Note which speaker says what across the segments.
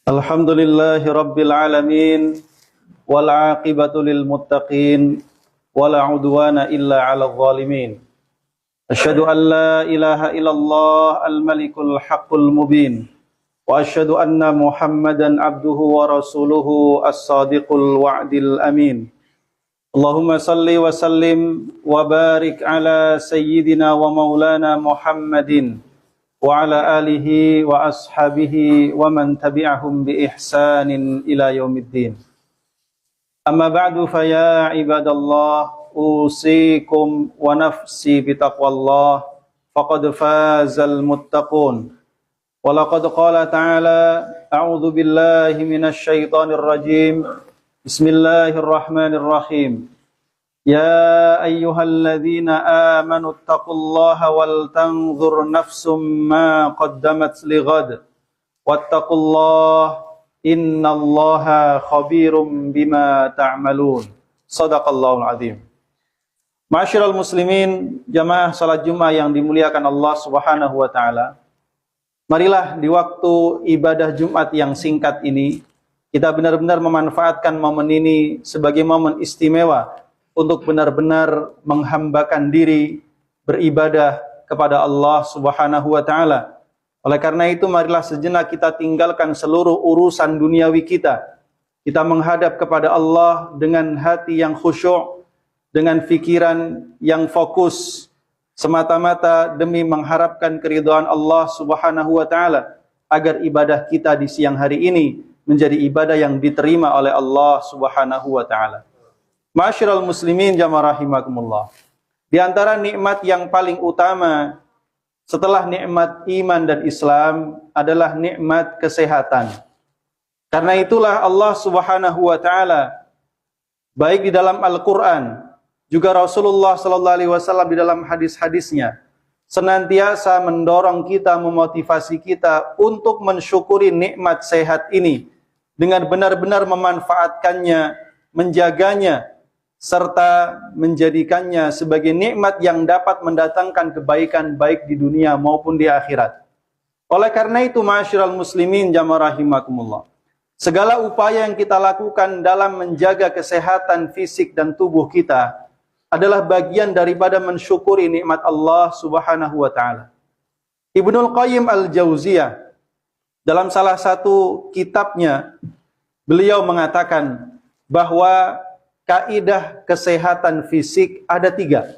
Speaker 1: Alhamdulillahi Rabbil Alamin wal aqibatu lil muttaqin wala udwana illa 'alal zalimin. Asyhadu an la ilaha illallah al-malikul haqqul mubin wa asyhadu anna Muhammadan abduhu wa rasuluhu as-sadiqul wa'dil amin. Allahumma salli wa sallim wa barik ala sayyidina wa maulana Muhammadin wa ala alihi wa ashabihi wa man tabi'ahum bi ihsanin ila yaumiddin. Amma ba'du fa ya ibadallah usikum wa nafsi bi taqwallah faqad fazal muttaqun. Wa laqad qala ta'ala a'udzu billahi minasy syaithanir rajim. Bismillahirrahmanirrahim. Ya ayyuhalladzina amanu taqullaha wal tanzur nafsum ma qaddamat lighad wattaqullaha innallaha khabirum bima ta'malun. Shadaqallahul azim. Ma'asyiral muslimin, jamaah salat Jumat yang dimuliakan Allah Subhanahu wa taala. Marilah di waktu ibadah Jumat yang singkat ini kita benar-benar memanfaatkan momen ini sebagai momen istimewa untuk benar-benar menghambakan diri beribadah kepada Allah Subhanahu wa taala. Oleh karena itu marilah sejenak kita tinggalkan seluruh urusan duniawi kita. Kita menghadap kepada Allah dengan hati yang khusyuk, dengan pikiran yang fokus, semata-mata demi mengharapkan keridhaan Allah Subhanahu wa taala agar ibadah kita di siang hari ini menjadi ibadah yang diterima oleh Allah Subhanahu wa taala. Ma'asyiral muslimin jamaah rahimakumullah. Di antara nikmat yang paling utama setelah nikmat iman dan Islam adalah nikmat kesehatan. Karena itulah Allah Subhanahu wa taala baik di dalam Al-Qur'an juga Rasulullah sallallahu alaihi wasallam di dalam hadis-hadisnya senantiasa mendorong kita, memotivasi kita untuk mensyukuri nikmat sehat ini dengan benar-benar memanfaatkannya, menjaganya, serta menjadikannya sebagai nikmat yang dapat mendatangkan kebaikan baik di dunia maupun di akhirat. Oleh karena itu, ma'asyiral muslimin jamaah rahimakumullah, segala upaya yang kita lakukan dalam menjaga kesehatan fisik dan tubuh kita adalah bagian daripada mensyukuri nikmat Allah Subhanahu wa taala. Ibnul Qayyim Al-Jauziyah dalam salah satu kitabnya beliau mengatakan bahwa kaidah kesehatan fisik ada 3.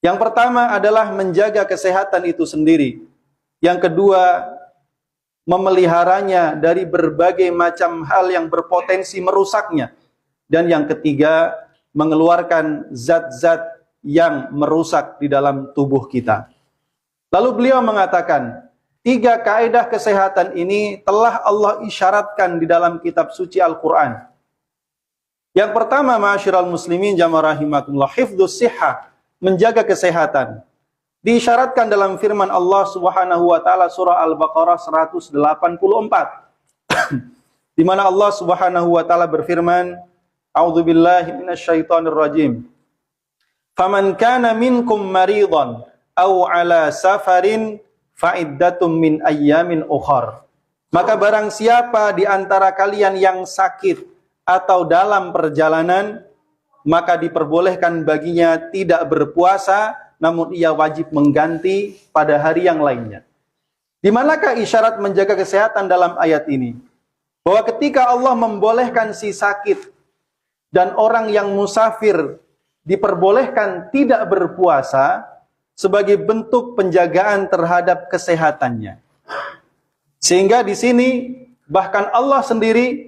Speaker 1: Yang pertama adalah menjaga kesehatan itu sendiri. Yang kedua, memeliharanya dari berbagai macam hal yang berpotensi merusaknya. Dan yang ketiga, mengeluarkan zat-zat yang merusak di dalam tubuh kita. Lalu beliau mengatakan, 3 kaidah kesehatan ini telah Allah isyaratkan di dalam kitab suci Al-Quran. Yang pertama, ma'asyiral muslimin jamaah rahimakumullah, hifdzus sihah, menjaga kesehatan. Diisyaratkan dalam firman Allah Subhanahu wa taala surah Al-Baqarah 184. Di mana Allah Subhanahu wa taala berfirman, a'udzubillahi minasyaitonir rajim. Faman kana minkum maridhan aw ala safarin fa'iddatum min ayyamin ukhar. Maka barang siapa di antara kalian yang sakit atau dalam perjalanan, maka diperbolehkan baginya tidak berpuasa, namun ia wajib mengganti pada hari yang lainnya. Di manakah isyarat menjaga kesehatan dalam ayat ini? Bahwa ketika Allah membolehkan si sakit dan orang yang musafir diperbolehkan tidak berpuasa sebagai bentuk penjagaan terhadap kesehatannya. Sehingga di sini bahkan Allah sendiri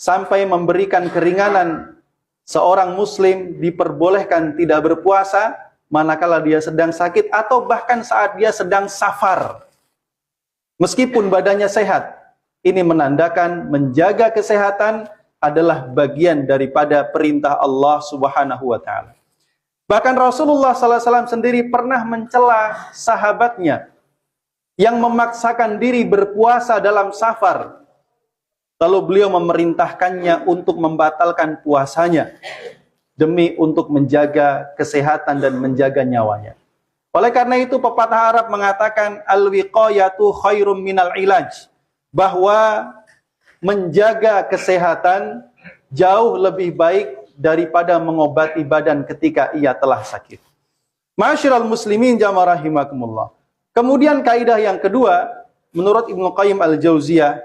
Speaker 1: sampai memberikan keringanan, seorang muslim diperbolehkan tidak berpuasa manakala dia sedang sakit atau bahkan saat dia sedang safar. Meskipun badannya sehat, ini menandakan menjaga kesehatan adalah bagian daripada perintah Allah Subhanahu wa taala. Bahkan Rasulullah sallallahu alaihi wasallam sendiri pernah mencela sahabatnya yang memaksakan diri berpuasa dalam safar. Lalu beliau memerintahkannya untuk membatalkan puasanya demi untuk menjaga kesehatan dan menjaga nyawanya. Oleh karena itu pepatah Arab mengatakan al-wiqayatu khairum minal ilaj, bahwa menjaga kesehatan jauh lebih baik daripada mengobati badan ketika ia telah sakit. Ma'asyiral muslimin jamaah rahimakumullah. Kemudian kaidah yang kedua, menurut Ibnu Qayyim al-Jauziyah,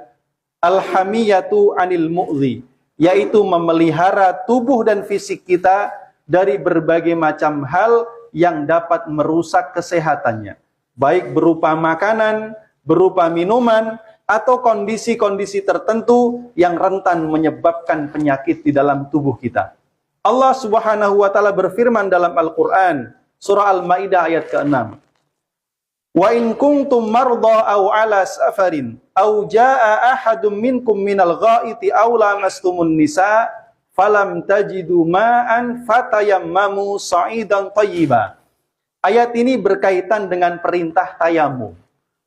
Speaker 1: al-hamiyatu anil mu'li, yaitu memelihara tubuh dan fisik kita dari berbagai macam hal yang dapat merusak kesehatannya, baik berupa makanan, berupa minuman, atau kondisi-kondisi tertentu yang rentan menyebabkan penyakit di dalam tubuh kita. Allah Subhanahu wa taala berfirman dalam Al-Qur'an, surah Al-Maidah ayat ke-6. Wa in kuntum marda aw ala safarin aw jaa ahadum minkum minal ghaiti aw lamastumun nisa falam tajidu ma'an fatayammamu sa'idan thayyiba. Ayat ini berkaitan dengan perintah tayamum.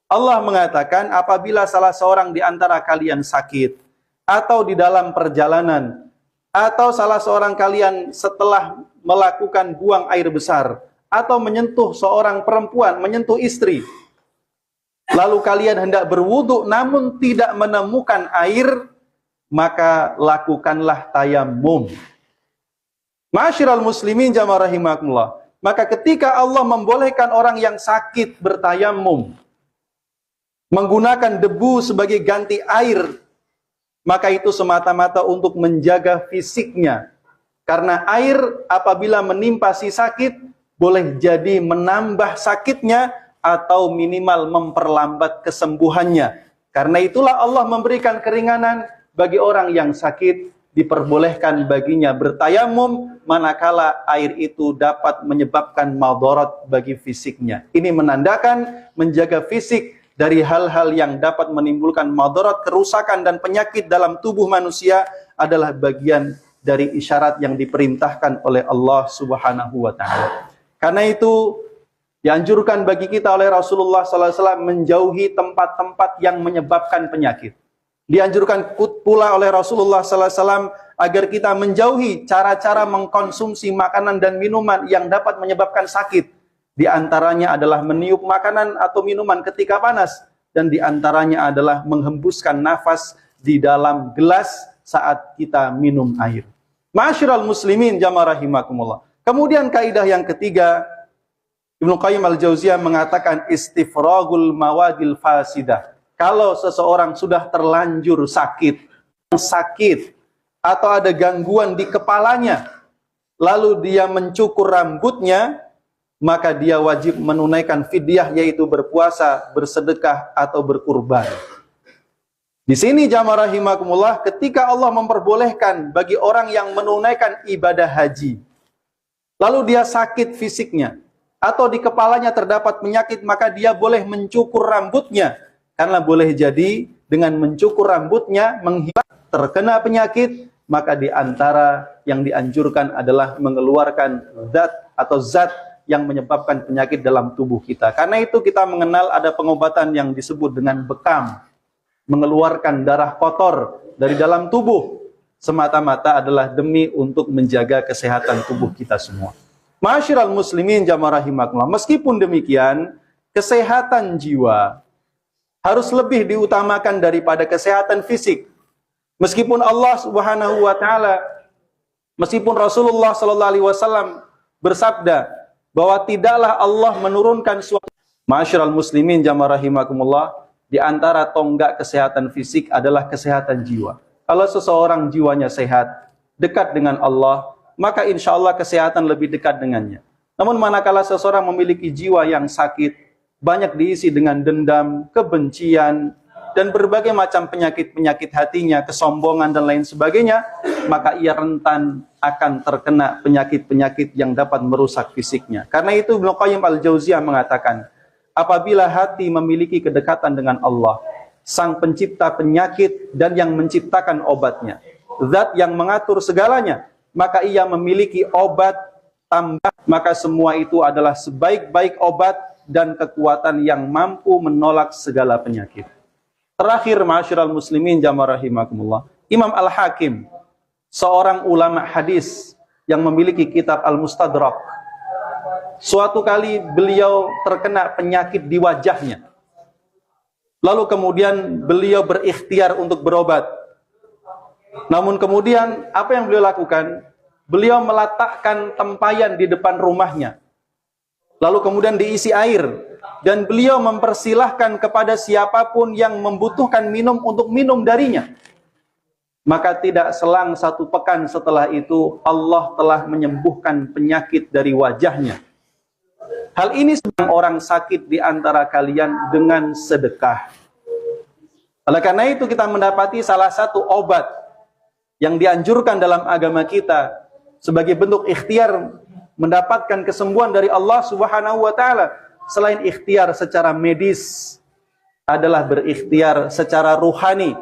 Speaker 1: Allah mengatakan apabila salah seorang di antara kalian sakit atau di dalam perjalanan atau salah seorang kalian setelah melakukan buang air besar atau menyentuh seorang perempuan, menyentuh istri, lalu kalian hendak berwudu namun tidak menemukan air, maka lakukanlah tayamum. Ma'asyiral muslimin jamaah rahimakumullah. Maka ketika Allah membolehkan orang yang sakit bertayamum, menggunakan debu sebagai ganti air, maka itu semata-mata untuk menjaga fisiknya. Karena air apabila menimpa si sakit, boleh jadi menambah sakitnya atau minimal memperlambat kesembuhannya. Karena itulah Allah memberikan keringanan bagi orang yang sakit, diperbolehkan baginya bertayamum manakala air itu dapat menyebabkan madarat bagi fisiknya. Ini menandakan menjaga fisik dari hal-hal yang dapat menimbulkan madarat, kerusakan dan penyakit dalam tubuh manusia adalah bagian dari isyarat yang diperintahkan oleh Allah Subhanahu wa taala. Karena itu dianjurkan bagi kita oleh Rasulullah SAW menjauhi tempat-tempat yang menyebabkan penyakit. Dianjurkan pula oleh Rasulullah SAW agar kita menjauhi cara-cara mengkonsumsi makanan dan minuman yang dapat menyebabkan sakit. Di antaranya adalah meniup makanan atau minuman ketika panas, dan di antaranya adalah menghembuskan nafas di dalam gelas saat kita minum air. Ma'asyiral muslimin jamaah rahimakumullah. Kemudian kaidah yang ketiga, Ibnu Qayyim al-Jauziyah mengatakan istifragul mawadil fasidah. Kalau seseorang sudah terlanjur sakit atau ada gangguan di kepalanya, lalu dia mencukur rambutnya, maka dia wajib menunaikan fidyah, yaitu berpuasa, bersedekah, atau berkurban. Di sini jamaah rahimakumullah, ketika Allah memperbolehkan bagi orang yang menunaikan ibadah haji, lalu dia sakit fisiknya, atau di kepalanya terdapat penyakit, maka dia boleh mencukur rambutnya, karena boleh jadi dengan mencukur rambutnya terkena penyakit, maka di antara yang dianjurkan adalah mengeluarkan zat yang menyebabkan penyakit dalam tubuh kita. Karena itu kita mengenal ada pengobatan yang disebut dengan bekam, mengeluarkan darah kotor dari dalam tubuh, semata-mata adalah demi untuk menjaga kesehatan tubuh kita semua. Ma'asyiral muslimin jamaah rahimakumullah. Meskipun demikian, kesehatan jiwa harus lebih diutamakan daripada kesehatan fisik. Meskipun Allah Subhanahu wa taala, meskipun Rasulullah sallallahu alaihi wasallam bersabda bahwa tidaklah Allah menurunkan suatu. Ma'asyiral muslimin jamaah rahimakumullah, di antara tonggak kesehatan fisik adalah kesehatan jiwa. Kalau seseorang jiwanya sehat, dekat dengan Allah, maka insya Allah kesehatan lebih dekat dengannya. Namun manakala seseorang memiliki jiwa yang sakit, banyak diisi dengan dendam, kebencian, dan berbagai macam penyakit-penyakit hatinya, kesombongan dan lain sebagainya, maka ia rentan akan terkena penyakit-penyakit yang dapat merusak fisiknya. Karena itu Ibnu Qayyim al-Jauziyah mengatakan, apabila hati memiliki kedekatan dengan Allah, Sang Pencipta penyakit dan yang menciptakan obatnya, Zat yang mengatur segalanya, maka ia memiliki obat tambah, maka semua itu adalah sebaik-baik obat dan kekuatan yang mampu menolak segala penyakit. Terakhir, ma'asyiral muslimin jamaah rahimakumullah, Imam Al-Hakim, seorang ulama hadis yang memiliki kitab Al-Mustadrak, suatu kali beliau terkena penyakit di wajahnya. Lalu kemudian beliau berikhtiar untuk berobat. Namun kemudian apa yang beliau lakukan? Beliau meletakkan tempayan di depan rumahnya. Lalu kemudian diisi air. Dan beliau mempersilahkan kepada siapapun yang membutuhkan minum untuk minum darinya. Maka tidak selang 1 pekan setelah itu Allah telah menyembuhkan penyakit dari wajahnya. Hal ini sedang orang sakit di antara kalian dengan sedekah. Oleh karena itu kita mendapati salah satu obat yang dianjurkan dalam agama kita sebagai bentuk ikhtiar mendapatkan kesembuhan dari Allah Subhanahu wa taala, selain ikhtiar secara medis adalah berikhtiar secara ruhani,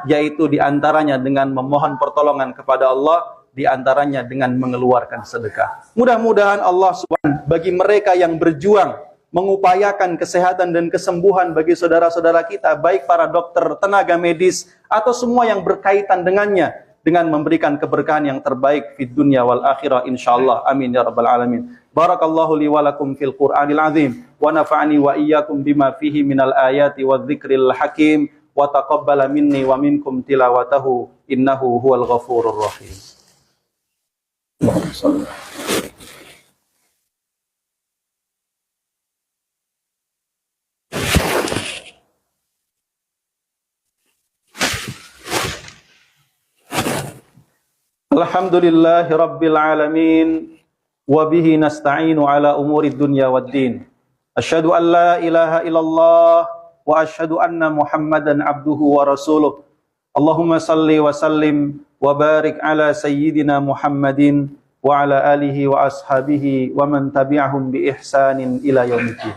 Speaker 1: yaitu diantaranya dengan memohon pertolongan kepada Allah, diantaranya dengan mengeluarkan sedekah. Mudah-mudahan Allah Subhanahu bagi mereka yang berjuang mengupayakan kesehatan dan kesembuhan bagi saudara-saudara kita, baik para dokter, tenaga medis, atau semua yang berkaitan dengannya, dengan memberikan keberkahan yang terbaik di dunia wal akhirah insyaallah. Amin ya rabbal alamin. Barakallahu li wa lakum fil Qur'anil azim wa nafa'ani wa iyyakum bima fihi minal ayati wadh-dhikril hakim wa taqabbala minni wa minkum tilawatahu innahu huwal ghafurur rahim. Alhamdulillahi rabbil alamin wa bihi nasta'inu ala umurid dunya waddin. Asyhadu an la ilaha illallah wa asyhadu anna Muhammadan abduhu wa rasuluh. Allahumma salli wa sallim wa barik ala sayyidina Muhammadin wa ala alihi wa ashabihi wa man tabi'ahum bi ihsanin ila yaumiddin.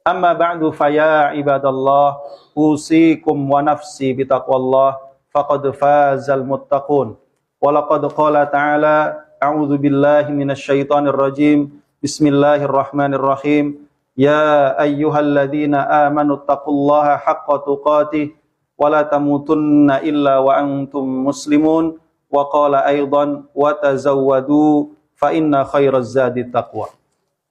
Speaker 1: Amma ba'du fa ya ibadallah usikum wa nafsi bi taqwallah faqad fazal muttaqun. Walaqad qala ta'ala a'udzu billahi minasy syaithanir rajim. Bismillahirrahmanirrahim. Ya ayyuhalladzina amanu taqullaha haqqa tuqatih wa la tamutunna illa wa antum muslimun. Wa qala aidan wa tazawwadu fa inna khairaz zadi taqwa.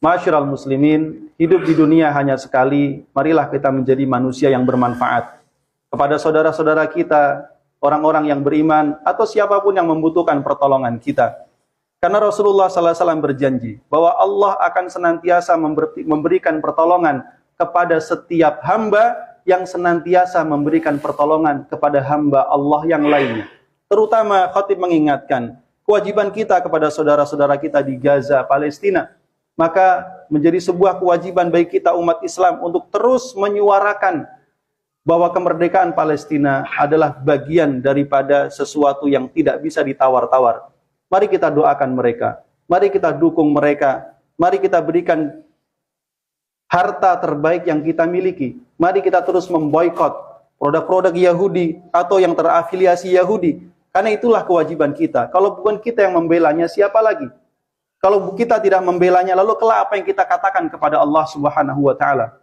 Speaker 1: Ma'asyiral muslimin, hidup di dunia hanya sekali. Marilah kita menjadi manusia yang bermanfaat kepada saudara-saudara kita, orang-orang yang beriman, atau siapapun yang membutuhkan pertolongan kita. Karena Rasulullah SAW berjanji bahwa Allah akan senantiasa memberikan pertolongan kepada setiap hamba yang senantiasa memberikan pertolongan kepada hamba Allah yang lainnya. Terutama khatib mengingatkan kewajiban kita kepada saudara-saudara kita di Gaza, Palestina. Maka menjadi sebuah kewajiban bagi kita umat Islam untuk terus menyuarakan bahwa kemerdekaan Palestina adalah bagian daripada sesuatu yang tidak bisa ditawar-tawar. Mari kita doakan mereka, mari kita dukung mereka, mari kita berikan harta terbaik yang kita miliki. Mari kita terus memboikot produk-produk Yahudi atau yang terafiliasi Yahudi, karena itulah kewajiban kita. Kalau bukan kita yang membelanya, siapa lagi? Kalau kita tidak membelanya, lalu kelak apa yang kita katakan kepada Allah Subhanahu wa taala?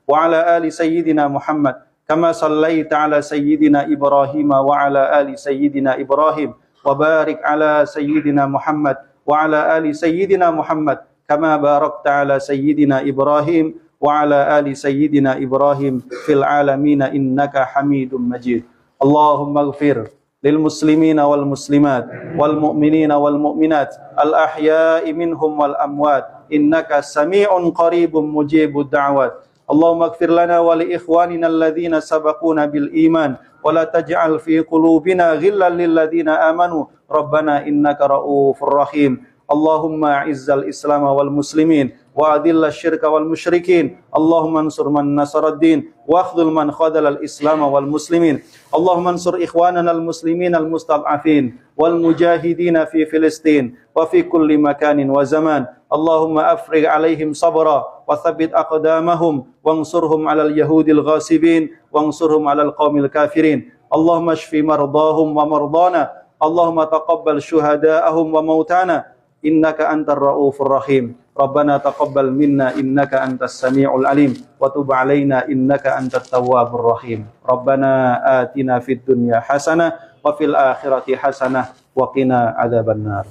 Speaker 1: Wa ala ali sayyidina Muhammad kama sallaita ala sayyidina Ibrahim wa ala ali sayyidina Ibrahim wa barik ala sayyidina Muhammad wa ala ali sayyidina Muhammad kama barakta ala sayyidina Ibrahim wa ala ali sayyidina Ibrahim fil alamin innaka Hamidum Majid. Allahumma ighfir lil muslimina wal muslimat wal mu'minina wal mu'minat al ahya'i minhum wal amwat innaka sami'un qaribun mujibud da'wat. Allahumma ighfir lana wa li ikhwanina alladhina sabaquna bil iman wa la taj'al fi qulubina ghillan lil ladzina amanu rabbana innaka ra'ufur rahim. Allahumma izzal islam wal muslimin wa adilla syirka wal musyrikin. Allahumma ansur man nasaraddin wa akhdhul man khadala al islam wal muslimin. Allahumma ansur ikhwanana al muslimin al mustad'afin wal mujahidin fi Filistin wa fi kulli makanin wa zaman. Allahumma afrigh alaihim sabra wa thabbit aqdamahum wansurhum 'alal yahudil ghasibin wansurhum 'alal qaumil kafirin. Allahumma shfi mardahum wa mardana. Allahumma taqabbal syuhada'ahum wa mautana innaka antar raufur rahim. Rabbana taqabbal minna innaka antas samiul alim wa tub 'alaina innaka antat tawwabur rahim. Rabbana atina fid dunya hasanah wa fil akhirati hasanah wa qina adzabannar.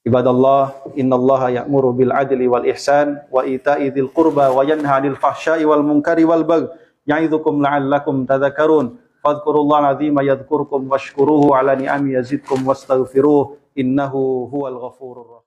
Speaker 1: Ibadallah, innallaha ya'muru bil adli wal ihsan wa ita'i dzil qurba wa yanha 'anil fahsya'i wal munkari wal baghi ya'idzukum la'allakum tadhakkarun. Fadhkurullaha al-'azima yadhkurkum washkuruhu ala ni'ami yazidkum wastaghfiruh innahu huwal ghafurur rahim.